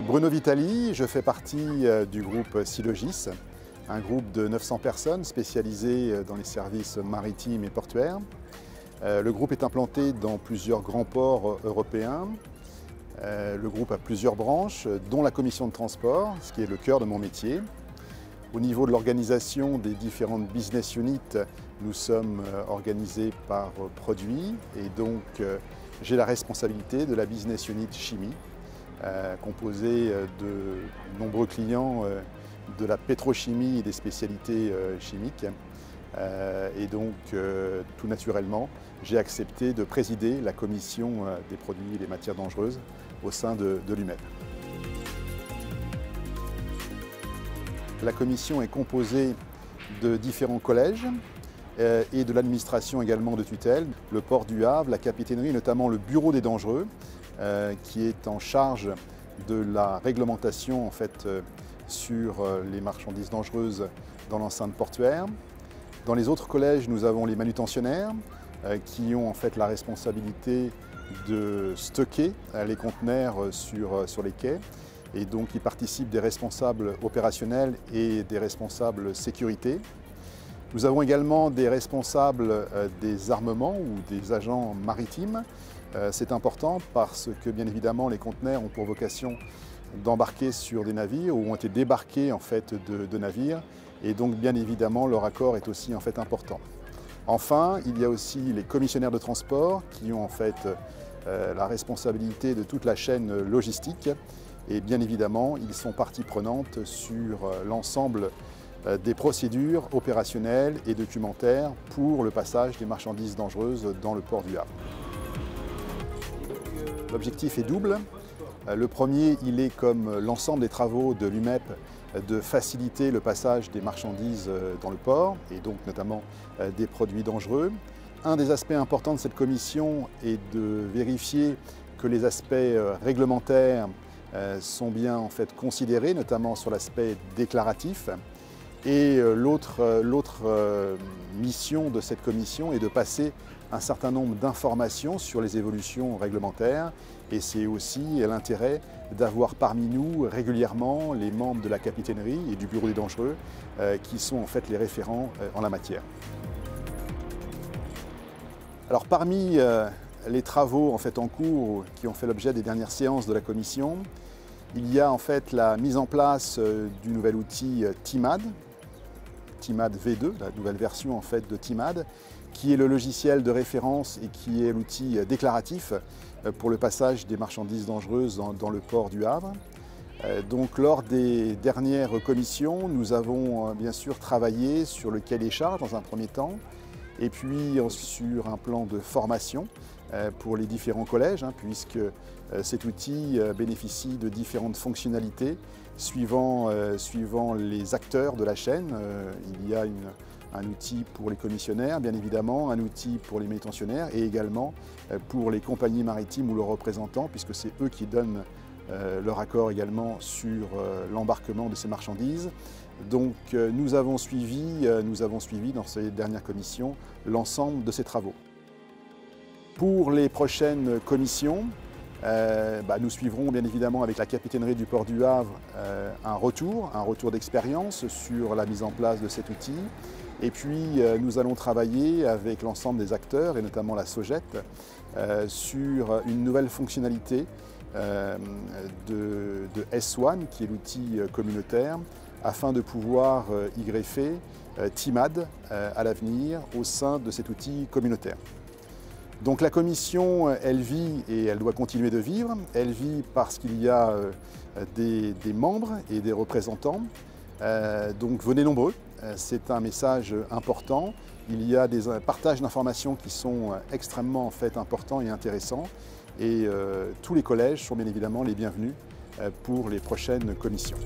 Bruno Vitali, je fais partie du groupe Silogis, un groupe de 900 personnes spécialisées dans les services maritimes et portuaires. Le groupe est implanté dans plusieurs grands ports européens. Le groupe a plusieurs branches, dont la commission de transport, ce qui est le cœur de mon métier. Au niveau de l'organisation des différentes business units, nous sommes organisés par produits et donc j'ai la responsabilité de la business unit chimie, composée de nombreux clients de la pétrochimie et des spécialités chimiques. Et donc, tout naturellement, j'ai accepté de présider la commission des produits et des matières dangereuses au sein de l'UMEP. La commission est composée de différents collèges et de l'administration également de tutelle, le port du Havre, la capitainerie, notamment le bureau des dangereux, qui est en charge de la réglementation en fait, sur les marchandises dangereuses dans l'enceinte portuaire. Dans les autres collèges, nous avons les manutentionnaires qui ont en fait la responsabilité de stocker les conteneurs sur les quais et donc ils participent des responsables opérationnels et des responsables sécurité. Nous avons également des responsables des armements ou des agents maritimes. C'est important parce que bien évidemment les conteneurs ont pour vocation d'embarquer sur des navires ou ont été débarqués en fait de navires et donc bien évidemment leur accord est aussi en fait important. Enfin, il y a aussi les commissionnaires de transport qui ont en fait la responsabilité de toute la chaîne logistique et bien évidemment ils sont partie prenante sur l'ensemble des procédures opérationnelles et documentaires pour le passage des marchandises dangereuses dans le port du Havre. L'objectif est double. Le premier, il est comme l'ensemble des travaux de l'UMEP de faciliter le passage des marchandises dans le port et donc notamment des produits dangereux. Un des aspects importants de cette commission est de vérifier que les aspects réglementaires sont bien en fait considérés, notamment sur l'aspect déclaratif. Et l'autre mission de cette commission est de passer un certain nombre d'informations sur les évolutions réglementaires et c'est aussi l'intérêt d'avoir parmi nous régulièrement les membres de la capitainerie et du bureau des dangereux qui sont en fait les référents en la matière. Alors parmi les travaux en fait en cours qui ont fait l'objet des dernières séances de la commission, il y a en fait la mise en place du nouvel outil TIMAD V2, la nouvelle version en fait de TIMAD, qui est le logiciel de référence et qui est l'outil déclaratif pour le passage des marchandises dangereuses dans le port du Havre. Donc lors des dernières commissions, nous avons bien sûr travaillé sur le cahier des charges dans un premier temps, et puis sur un plan de formation pour les différents collèges, puisque cet outil bénéficie de différentes fonctionnalités suivant les acteurs de la chaîne. Il y a un outil pour les commissionnaires, bien évidemment, un outil pour les manutentionnaires et également pour les compagnies maritimes ou leurs représentants, puisque c'est eux qui donnent leur accord également sur l'embarquement de ces marchandises. Donc nous avons suivi dans ces dernières commissions l'ensemble de ces travaux. Pour les prochaines commissions, nous suivrons bien évidemment avec la capitainerie du port du Havre un retour d'expérience sur la mise en place de cet outil. Et puis nous allons travailler avec l'ensemble des acteurs et notamment la SOGET sur une nouvelle fonctionnalité de S1 qui est l'outil communautaire afin de pouvoir y greffer TIMAD à l'avenir au sein de cet outil communautaire. Donc la commission, elle vit et elle doit continuer de vivre. Elle vit parce qu'il y a des membres et des représentants. Donc venez nombreux, c'est un message important. Il y a des partages d'informations qui sont extrêmement en fait, importants et intéressants. Et tous les collèges sont bien évidemment les bienvenus pour les prochaines commissions.